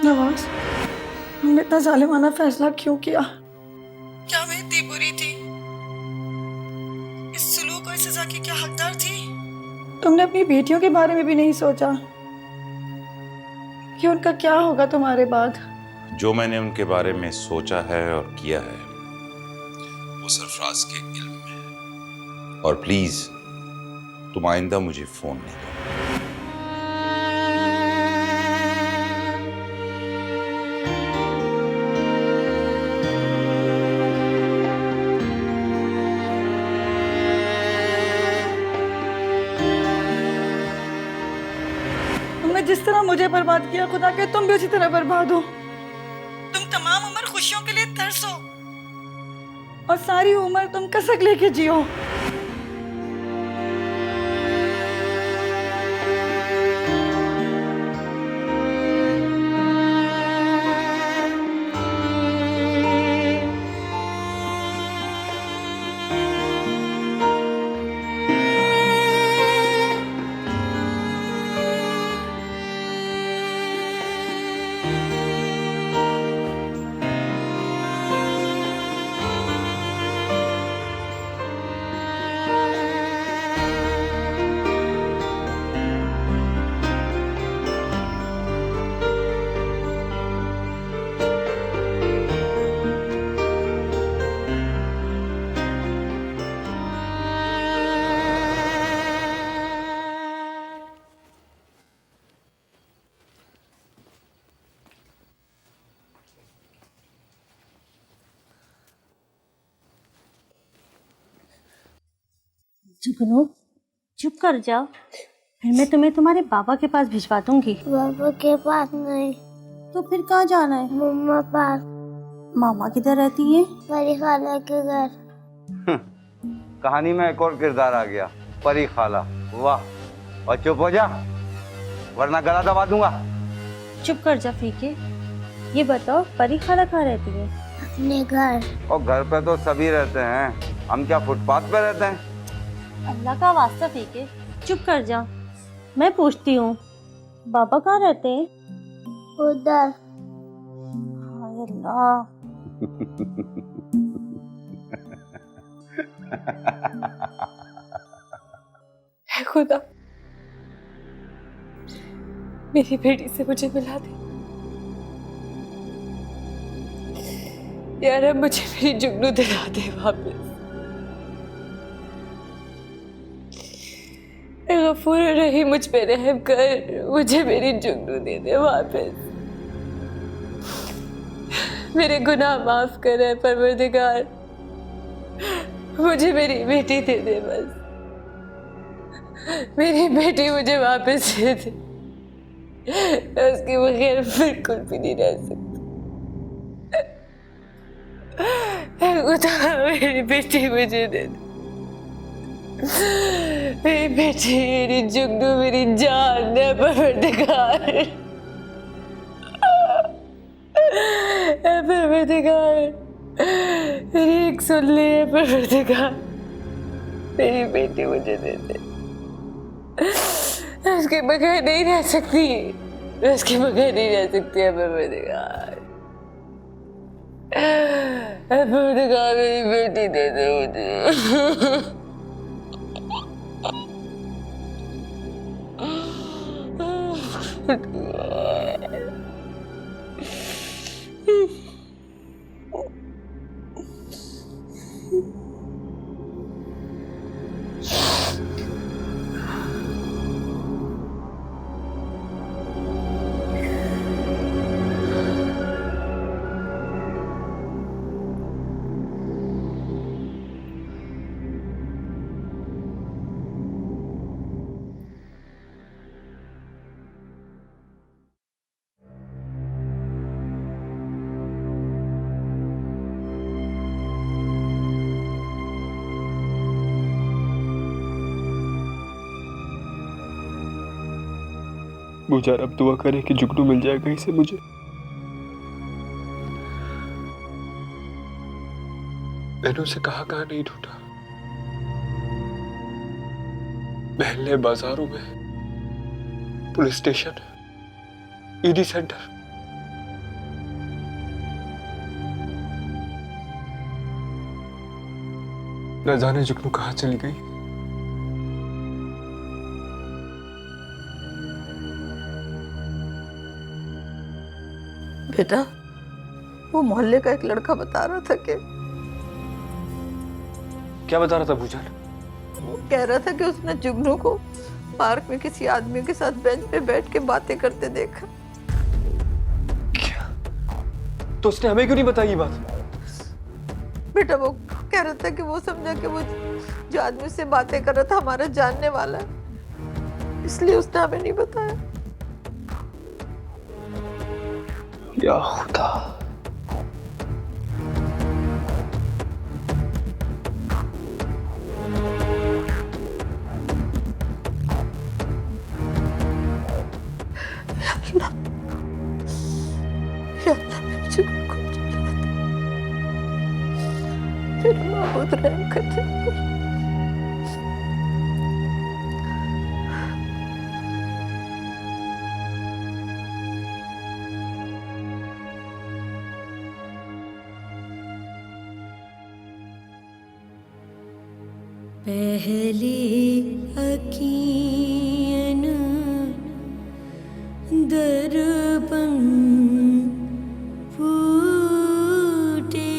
नवाज, हमने इतना जालिमाना फैसला क्यों किया? क्या मैं इतनी बुरी थी? इस सुलूक और सजा की क्या हकदार थी? तुमने अपनी बेटियों के बारे में भी नहीं सोचा कि उनका क्या होगा तुम्हारे बाद? जो मैंने उनके बारे में सोचा है और किया है वो सरफराज के इल्म में है। और प्लीज तुम आइंदा मुझे फोन नहीं करो। तुमने जिस तरह मुझे बर्बाद किया, खुदा के तुम भी उसी तरह बर्बाद हो। तुम तमाम उम्र खुशियों के लिए तरसो और सारी उम्र तुम कसक लेके जियो। जुगनू, चुप कर जाओ, फिर मैं तुम्हें तुम्हारे बाबा के पास भिजवा दूंगी। बाबा के पास नहीं। तो फिर कहाँ जाना है? मम्मा पास। मामा किधर रहती है? परी खाला के घर। कहानी में एक और किरदार आ गया, परी खाला। वाह, और चुप हो जा वरना गला दबा दूंगा। चुप कर जा फीके। ये बताओ, परी खाला कहाँ रहती है? अपने घर। और घर पे तो सभी रहते हैं, हम क्या फुटपाथ पे रहते हैं? अल्लाह का वास्ता फीके, चुप कर जा। मैं पूछती हूँ, बाबा कहाँ रहते हैं? उधर। हाय अल्लाह। है खुदा, मेरी बेटी से मुझे मिला दे यार। अब मुझे मेरी जुगनू दिला दे वापस। गफूर रही, मुझ पे रहम कर, मुझे मेरी जुगनू दे दे वापस। मेरे गुनाह माफ कर है परवरदिगार, मुझे मेरी बेटी दे दे बस। मेरी बेटी मुझे वापस दे दे, मैं उसके बगैर बिल्कुल भी नहीं रह सकती। खुदा, मेरी बेटी मुझे दे दे। मेरी बेटी, मेरी जुगनू, मेरी जान है परवरदिगार। परवरदिगार, मेरी एक सुन ले है परवरदिगार। मेरी बेटी मुझे दे दे, मैं उसके बगैर नहीं रह सकती, मैं उसके बगैर नहीं रह सकती है परवरदिगार। परवरदिगार, मेरी बेटी दे दे मुझे। गुजार अब दुआ करे कि जुगनू मिल जाए कहीं से मुझे। मैंने उसे कहाँ नहीं ढूंढा, महल्ले, बाजारों में, पुलिस स्टेशन, ईडी सेंटर, न जाने जुगनू कहाँ चली गई। बेटा, वो मोहल्ले का एक लड़का बता रहा था कि क्या बता रहा था भूजान? वो कह रहा था कि उसने जुगनू को पार्क में किसी आदमी के साथ बेंच पे बैठ के बातें करते देखा। क्या? तो उसने हमें क्यों नहीं बताई ये बात? बेटा, वो कह रहा था कि वो समझा कि वो जो आदमी से बातें कर रहा था हमारा जानने वाला है, इसलिए उसने हमें नहीं बताया। या खुदा। बहुत रहम करते हैं। पहले अखियन दर्पण फूटे,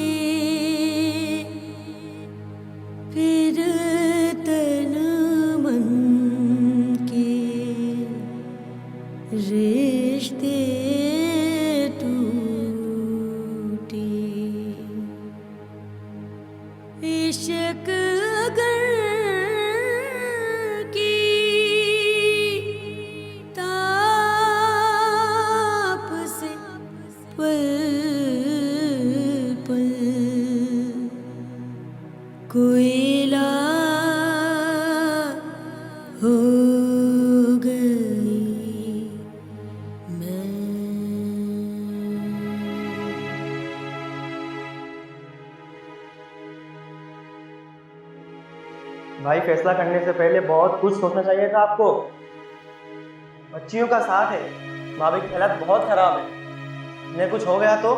फिर तन मन के रिश्ते टूटे। इश्क अगर की ताप से पल पल कोयला हो गई मैं। भाई, फैसला करने से पहले बहुत कुछ सोचना चाहिए था आपको। बच्चियों का साथ है, भाभी की हालत बहुत खराब है। इन्हें कुछ हो गया तो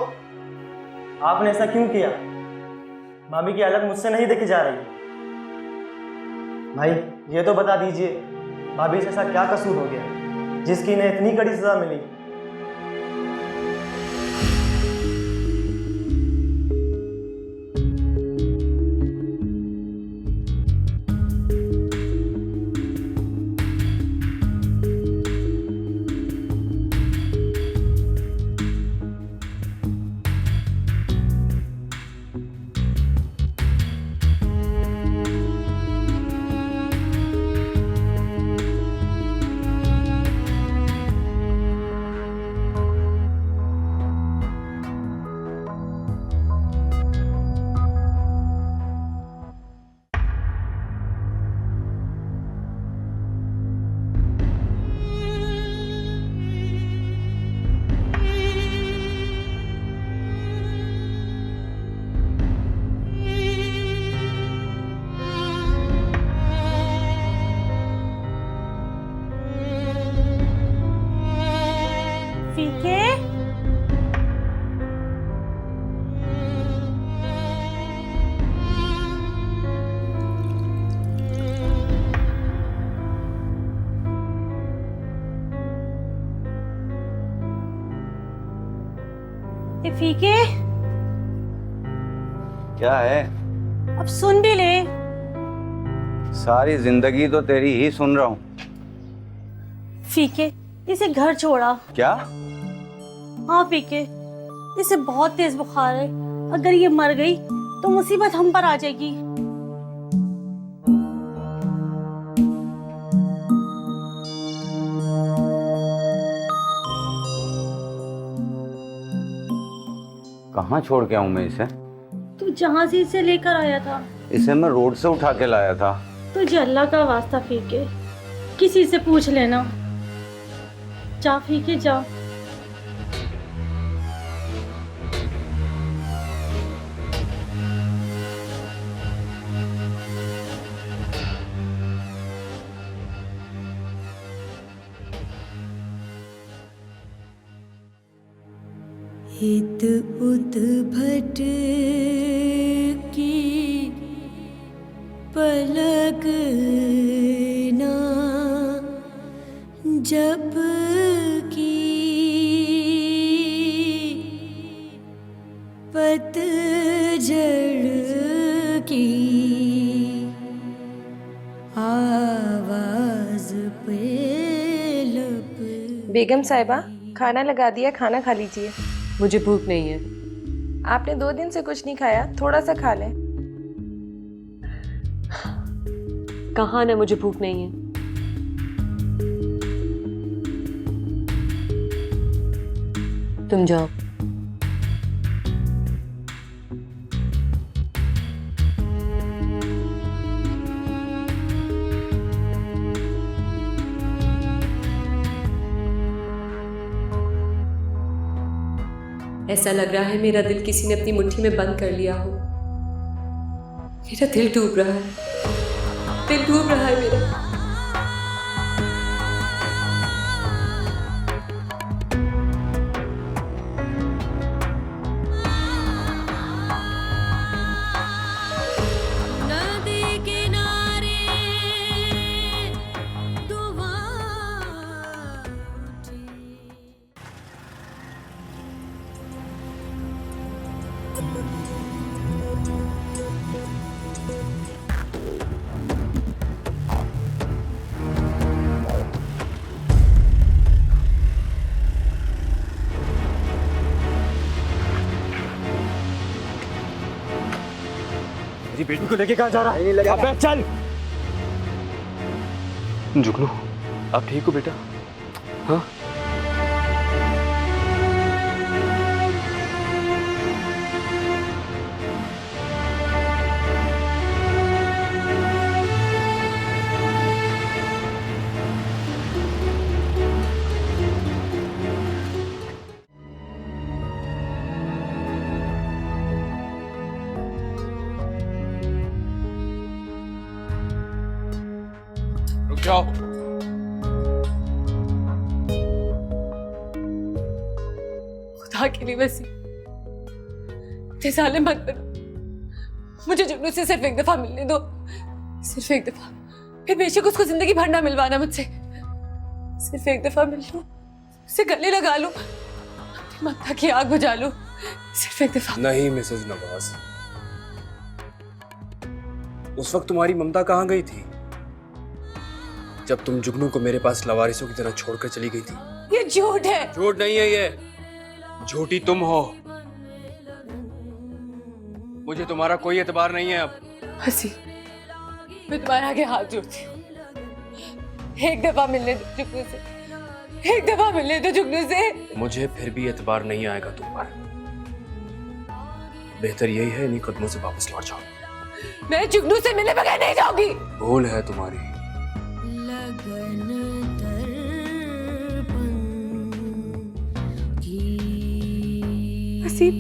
आपने ऐसा क्यों किया? भाभी की हालत मुझसे नहीं देखी जा रही। भाई, ये तो बता दीजिए, भाभी से ऐसा क्या कसूर हो गया जिसकी इन्हें इतनी कड़ी सजा मिली? फीके, फीके, क्या है? अब सुन भी ले। सारी जिंदगी तो तेरी ही सुन रहा हूँ। फीके, इसे घर छोड़ा। क्या? हाँ फीके, इसे बहुत तेज बुखार है। अगर ये मर गई तो मुसीबत हम पर आ जाएगी। कहाँ छोड़ के आऊँ मैं इसे? तू जहाँ से इसे लेकर आया था। इसे मैं रोड से उठा के लाया था। तुझे अल्लाह का वास्ता फीके, किसी से पूछ लेना। जा फीके, जा। हित उत भट की पलक ना जब की पतझड़ की आवाज पे लब। बेगम साहिबा, खाना लगा दिया, खाना खा लीजिए। मुझे भूख नहीं है। आपने 2 दिन से कुछ नहीं खाया, थोड़ा सा खा लें। कहाँ ना, मुझे भूख नहीं है। तुम जाओ। ऐसा लग रहा है मेरा दिल किसी ने अपनी मुट्ठी में बंद कर लिया हो। मेरा दिल डूब रहा है, दिल डूब रहा है मेरा। मेरी बेटी को लेके कहाँ जा रहा है? अबे चल। जुगनू, आप ठीक हो बेटा? हाँ? रुक जाओ। खुदा के लिए वसी, साले मत करो। मुझे जुगनू से सिर्फ एक दफा मिलने दो, सिर्फ एक दफा। फिर बेशक उसको जिंदगी भर ना मिलवाना मुझसे। सिर्फ एक दफा मिल लो, उसे गले लगा लो, अपनी मक्का की आग बुझा लो। सिर्फ एक दफा। नहीं मिसेज नवाज, उस वक्त तुम्हारी ममता कहाँ गई थी जब तुम जुगनू को मेरे पास लवारिसों की तरह छोड़कर चली गई थी? ये झूठ है। झूठ नहीं है ये, झूठी तुम हो। मुझे तुम्हारा कोई एतबार नहीं है अब। हसी, मैं तुम्हारे आगे हाथ जोड़ती हूँ, एक दफा मिलने दो जुगनू से, एक दफा मिलने दो जुगनू से। मुझे फिर भी एतबार नहीं आएगा तुम पर। बेहतर यही है इन्हीं कदमों से वापस लौट जाओ। मैं जुगनू से मिलने बगैर नहीं जाऊंगी। भूल है तुम्हारी। लगन हसीब,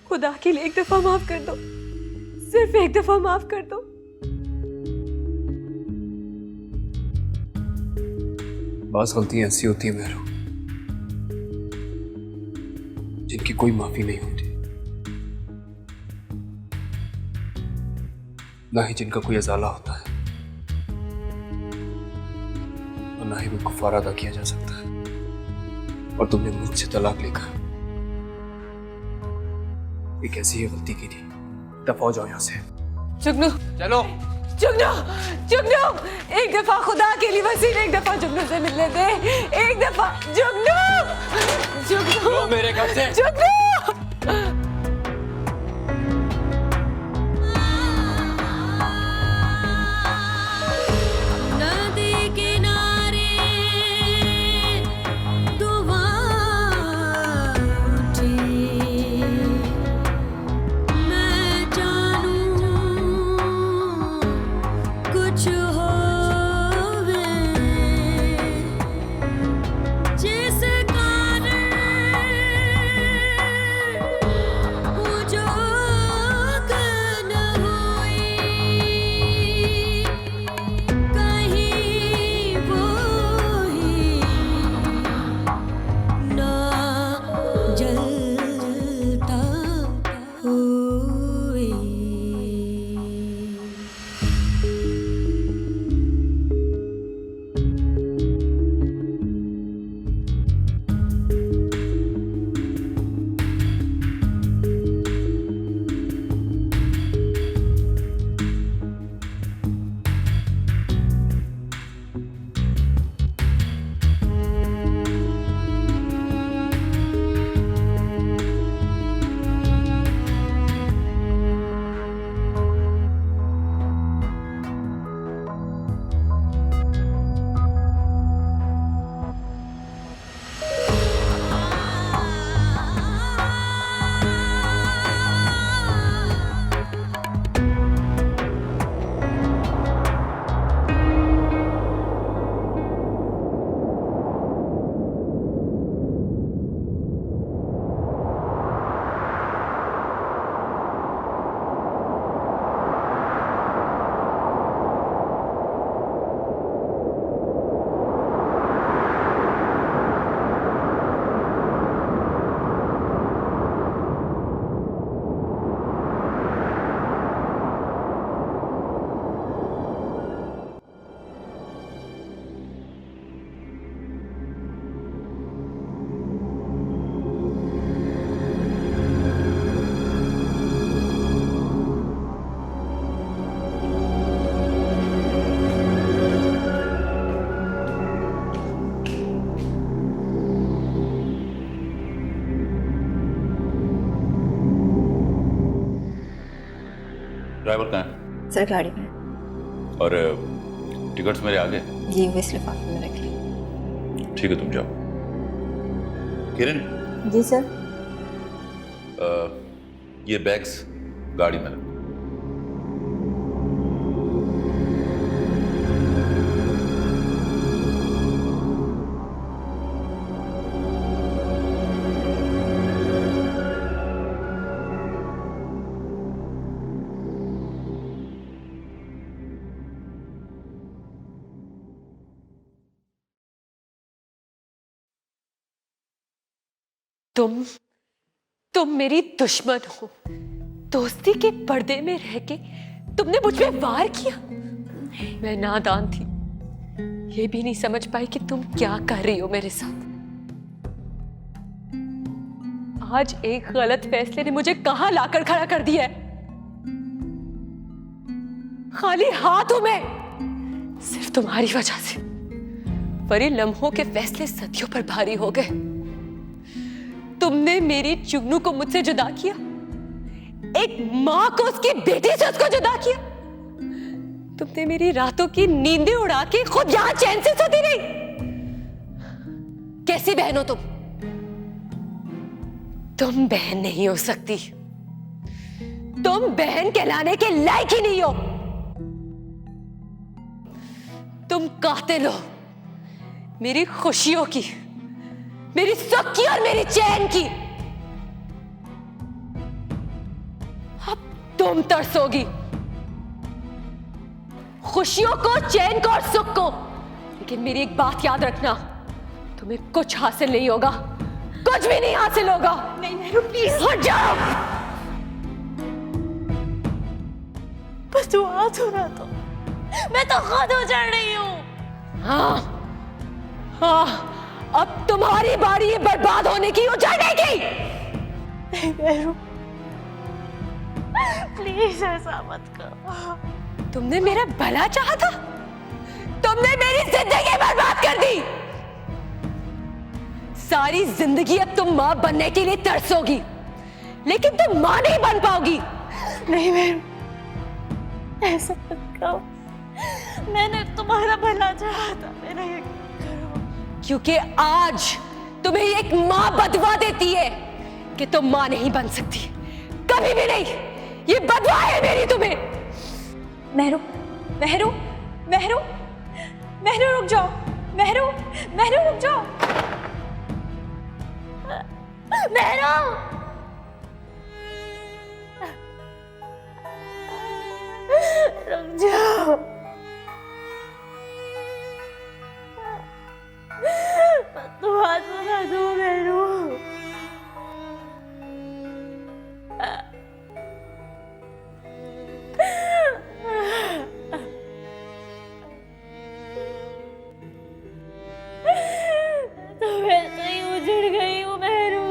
खुदा के लिए एक दफा माफ कर दो, सिर्फ एक दफा माफ कर दो। बास गलतियां ऐसी होती है मेहरू, जिनकी कोई माफी नहीं होती, ना ही जिनका कोई अजाला होता है, और ना ही वो कफारा अदा किया जा सकता है। और तुमने मुझसे तलाक लेकर एक ऐसी ही गलती की थी। दफा हो जाओ यहाँ से। जुगनू, चलो। जुगनू, जुगनू, एक दफा खुदा के लिए वसील, एक दफा जुगनू से मिलने दे, एक दफा। जुगनू, जुगनू, मेरे घर से। जुगनू। ड्राइवर कहाँ है? सर गाड़ी में। और टिकट्स मेरे आगे? ये वो इस लिफाफे में रख ली। ठीक है, तुम जाओ। किरण, जी सर। ये बैग्स गाड़ी में रखो। तुम मेरी दुश्मन हो। दोस्ती के पर्दे में रह के तुमने मुझ पे वार किया। मैं नादान थी, ये भी नहीं समझ पाई कि तुम क्या कर रही हो मेरे साथ। आज एक गलत फैसले ने मुझे कहां लाकर खड़ा कर दिया है। खाली हाथ हूं मैं, सिर्फ तुम्हारी वजह से। बड़े लम्हों के फैसले सदियों पर भारी हो गए। तुमने मेरी जुगनू को मुझसे जुदा किया, एक मां को उसकी बेटी से उसको जुदा किया। तुमने मेरी रातों की नींदें उड़ा के खुद यहां चैन से सोती रही। कैसी बहन हो तुम बहन नहीं हो सकती। तुम बहन कहलाने के लायक ही नहीं हो। तुम कातिल हो मेरी खुशियों की, मेरी सुख की और मेरी चैन की। अब तुम तरसोगी खुशियों को, चैन को और सुख को। लेकिन मेरी एक बात याद रखना, तुम्हें कुछ हासिल नहीं होगा, कुछ भी नहीं हासिल होगा। नहीं मेरू प्लीज हट जाओ। बस तू आ तो रहा तो मैं तो खुद उजड़ रही हूँ। हाँ, अब तुम्हारी बारी है बर्बाद होने की, उजड़ने की। नहीं मेरू, प्लीज ऐसा मत करो। तुमने मेरा भला चाहा था, तुमने मेरी जिंदगी बर्बाद कर दी। सारी जिंदगी अब तुम मां बनने के लिए तरसोगी, लेकिन तुम मां नहीं बन पाओगी। नहीं मेरू, ऐसा मत करो। मैंने तुम्हारा भला चाहा था, मेरा यकीन करो। क्योंकि आज तुम्हें एक मां बदवा देती है कि तुम मां नहीं बन सकती, कभी भी नहीं। ये बदवा है मेरी तुम्हें। मेहरू, मेहरू, मेहरू, मेहरू रुक जाओ। मेहरू, मेहरू रुक जाओ। मेहरू, रुक जाओ। तुम हाथ बना दो मेरू। तुम ऐसे ही उजड़ गई हो मेरू।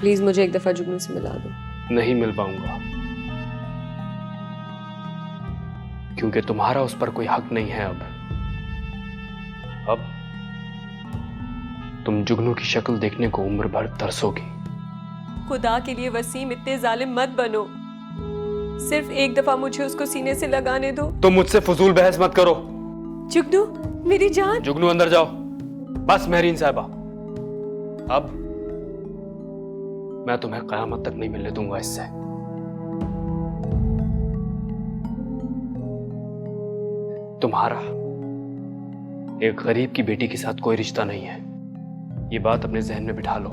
प्लीज मुझे एक दफा जुगनू से मिला दो। नहीं मिल पाऊंगा, क्योंकि तुम्हारा उस पर कोई हक नहीं है। अब तुम जुगनू की शक्ल देखने को उम्र भर तरसोगी। खुदा के लिए वसीम, इतने जालिम मत बनो। सिर्फ एक दफा मुझे उसको सीने से लगाने दो। तुम मुझसे फजूल बहस मत करो। जुगनू मेरी जान। जुगनू अंदर जाओ। बस मेहरीन साहिबा, अब मैं तुम्हें कयामत तक नहीं मिलने दूंगा इससे। तुम्हारा एक गरीब की बेटी के साथ कोई रिश्ता नहीं है। ये बात अपने जहन में बिठा लो।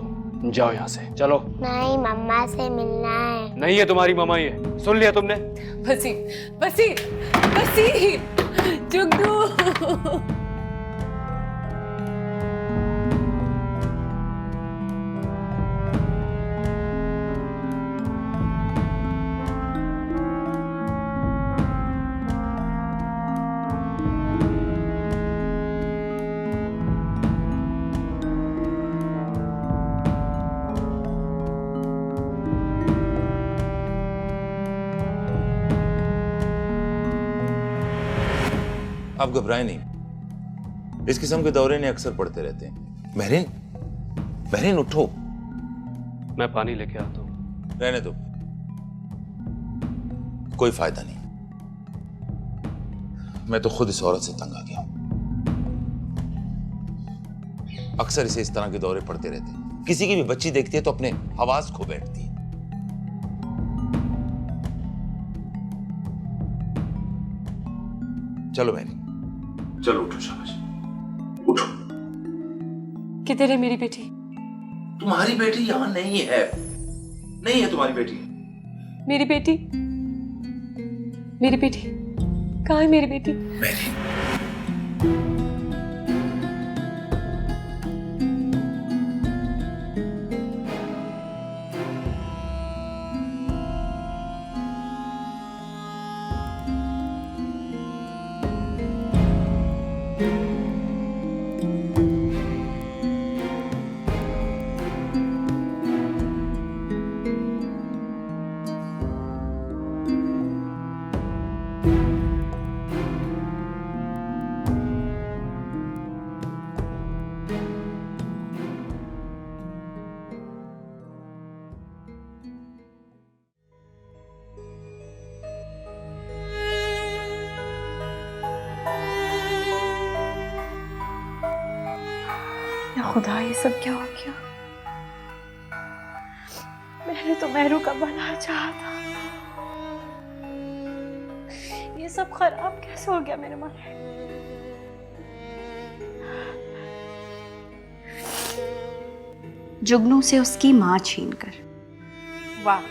जाओ यहाँ से, चलो। नहीं, मम्मा से मिलना है। नहीं है तुम्हारी मम्मा, ये सुन लिया तुमने? वसीम, वसीम, वसीम, जुगनू। आप घबराएं नहीं, इस किस्म के दौरे ने अक्सर पड़ते रहते हैं। महरीन, महरीन उठो। मैं पानी लेके आता हूं। रहने दो, कोई फायदा नहीं। मैं तो खुद इस औरत से तंग आ गया हूं। अक्सर इसे इस तरह के दौरे पड़ते रहते हैं। किसी की भी बच्ची देखती है तो अपने हवास खो बैठती है। चलो महरीन, चलो उठो, शाबाश, उठो। किधर है मेरी बेटी? तुम्हारी बेटी यहां नहीं है, नहीं है तुम्हारी बेटी। मेरी बेटी, मेरी बेटी कहाँ है मेरी बेटी? महरीन, या खुदा, ये सब क्या हो गया? मैंने तो मेहरू का भला चाहा था। ये सब खराब कैसे हो गया मेरे मन में? जुगनू से उसकी माँ छीनकर। वाह,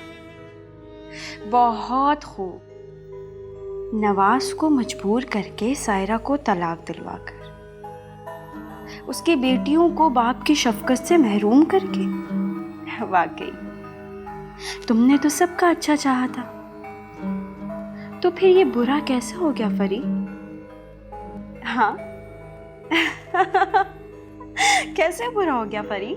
बहुत खूब। नवाज को मजबूर करके सायरा को तलाक दिलवाकर, उसकी बेटियों को बाप की शफकत से महरूम करके। वाकई तुमने तो सबका अच्छा चाहा था, तो फिर ये बुरा कैसे हो गया फरी? हाँ कैसे बुरा हो गया फरी?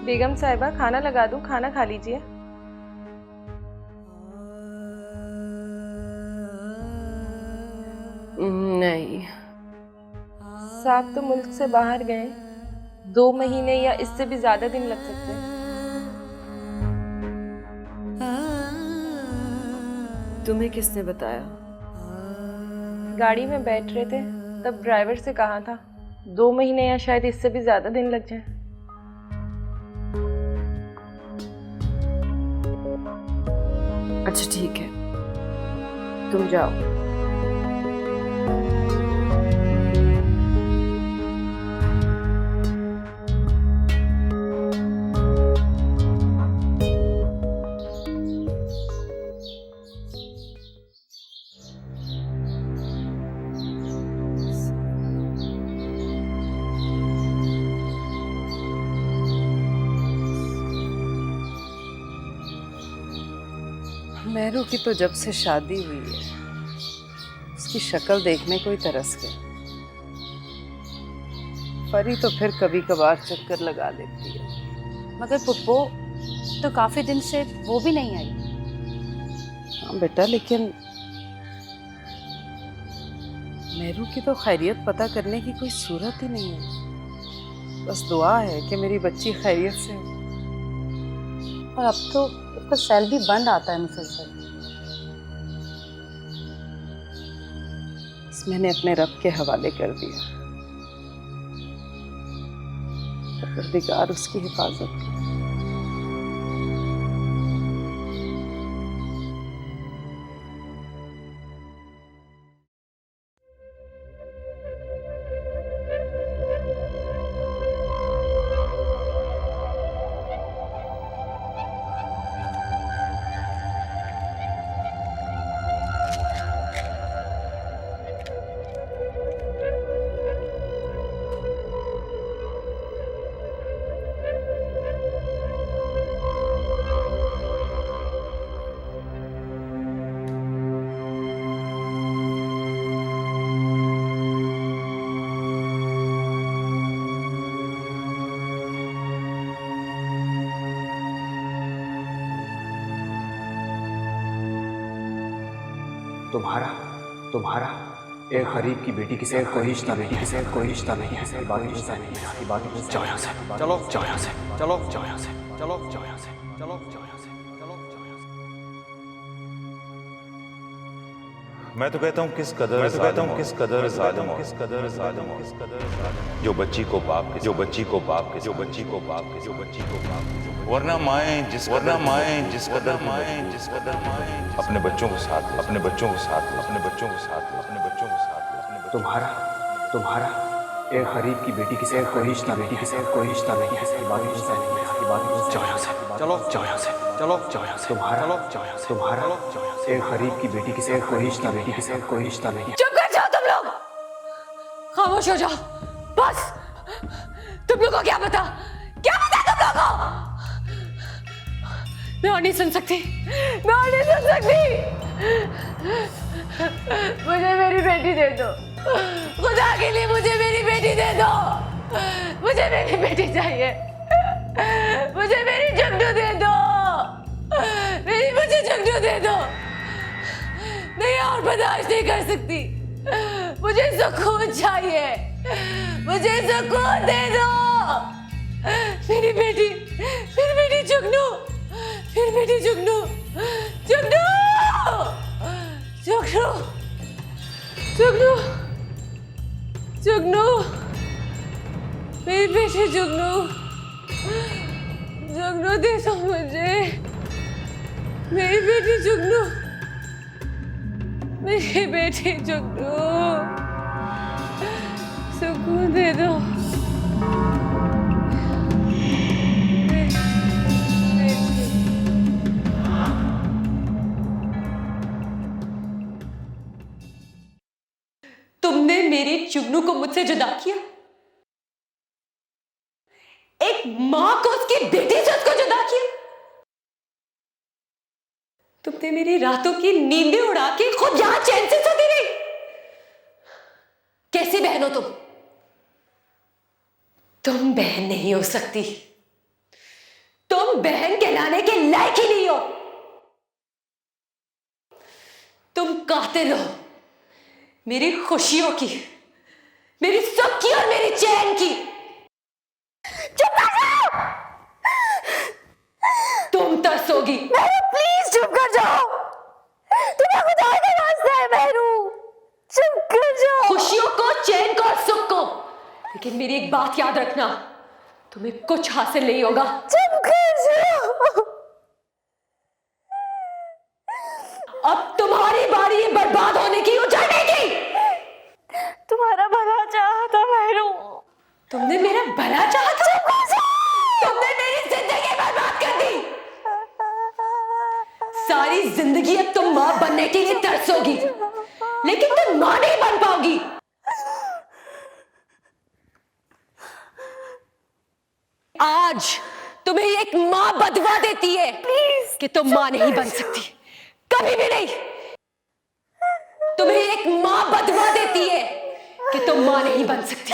बेगम साहिबा, खाना लगा दूं? खाना खा लीजिए। नहीं, साहब तो मुल्क से बाहर गए, 2 महीने या इससे भी ज्यादा दिन लग सकते हैं। तुम्हें किसने बताया? गाड़ी में बैठ रहे थे तब ड्राइवर से कहा था 2 महीने या शायद इससे भी ज्यादा दिन लग जाए। अच्छा ठीक है, तुम जाओ। मेहरू की तो जब से शादी हुई है उसकी शक्ल देखने को ही तरस गया। परी तो फिर कभी कभार चक्कर लगा लेती है। मगर पुप्पो तो काफी दिन से वो भी नहीं आई। हाँ बेटा, लेकिन मेहरू की तो खैरियत पता करने की कोई सूरत ही नहीं है। बस दुआ है कि मेरी बच्ची खैरियत से हो। और अब तो उसका सेल भी बंद आता है मुसलसल। मैंने अपने रब के हवाले कर दिया। परवरदिगार उसकी हिफाजत करे। तुम्हारा एक गरीब की बेटी किसी कोई रिश्ता नहीं है, कोई रिश्ता नहीं है, बाकी रिश्ता नहीं है, बाकी जाओ यहाँ से, चलो जाओ यहाँ से, चलो जाओ यहाँ से, चलो जाओ यहाँ से, चलो जाओ यहाँ से, चलो जाओ यहाँ से। मैं तो कहता हूँ किस कदर जालिम जो बच्ची को बाप वरना माएं जिस कदर अपने बच्चों को साथ तुम्हारा एक गरीब की बेटी किसी कोई रिश्ता नहीं है, कोई रिश्ता नहीं है, बाकी रिश्ता नहीं है, बाकी जाओ यहाँ से, चलो जाओ यहाँ से, चलो जाओ यहाँ से, तुम्हारा एक गरीब की बेटी किसी कोई रिश्ता नहीं है, कोई रिश्ता नहीं है। चुप कर जाओ तुम लोग, खामोश हो जाओ बस। तुम लोगों को क्या पता तुम लोगों को? मैं और नहीं सुन सकती, मुझे मेरी बेटी दे दो, खुदा के लिए मुझे मेरी बेटी दे दो। मुझे मेरी बेटी चाहिए, मुझे मेरी जुगनू दे दो, मुझे जुगनू दे दो। नहीं और बर्दाश्त नहीं कर सकती, मुझे सुकून चाहिए, मुझे सुकून दे दो। मेरी बेटी जुगनू, मेरी बेटी जुगनू, जुगनू, जुगनू, जुगनू, जुगनू, मेरी बेटी जुगनू, जुगनू दे दो मुझे, मेरी बेटी जुगनू, मेरी बेटी जुगनू, सुकून दे दो। तुमने मेरी जुगनू को मुझसे जुदा किया, एक मां को उसकी बेटी से उसको जुदा किया। तुमने मेरी रातों की नींदें उड़ा के खुद यहां चैन से सोती रही। कैसी बहन हो तुम बहन नहीं हो सकती, तुम बहन कहलाने के लायक ही नहीं हो। तुम कातिल हो मेरी खुशियों की, मेरी सुख की और मेरी चैन की। चुप कर जाओ, तुम तरसोगी। प्लीज चुप कर जाओ, तुम्हें खुदा का वास्ता है मेहरू, चुप कर जाओ। खुशियों को, चैन को और सुख को, लेकिन मेरी एक बात याद रखना, तुम्हें कुछ हासिल नहीं होगा। चुप कर जाओ, अब तुम्हारी बारी बर्बाद होने की, उजड़ने की। तुम्हारा भला चाहा था मेहरू, तुमने मेरा भला चाहा था, तुमने मेरी जिंदगी बर्बाद कर दी। सारी जिंदगी अब तुम मां बनने के लिए तरसोगी, लेकिन तुम मां नहीं बन पाओगी। आज तुम्हें एक मां बदवा देती है कि तुम मां नहीं बन सकती। कभी भी नहीं। तुम्हें एक माँ बदवा देती है कि तुम माँ नहीं बन सकती।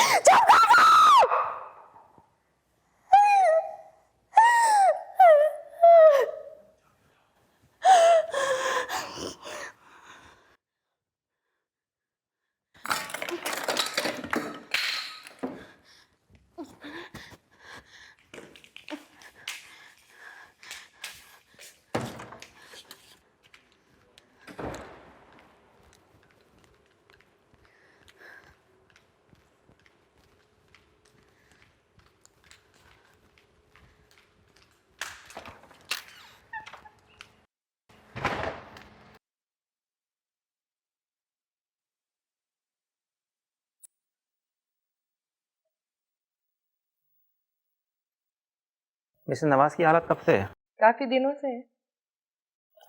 मिसेस नवाज की हालत कब से है? काफी दिनों से है।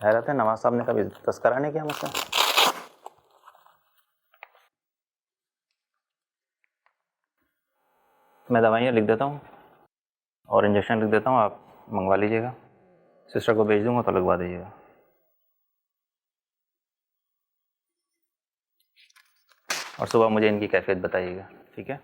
हैरत है, नवाज साहब ने कभी तस्करा नहीं किया मुझसे। मैं दवाइयाँ लिख देता हूँ और इंजेक्शन लिख देता हूँ, आप मंगवा लीजिएगा। सिस्टर को भेज दूंगा तो लगवा दीजिएगा। और सुबह मुझे इनकी कैफियत बताइएगा, ठीक है?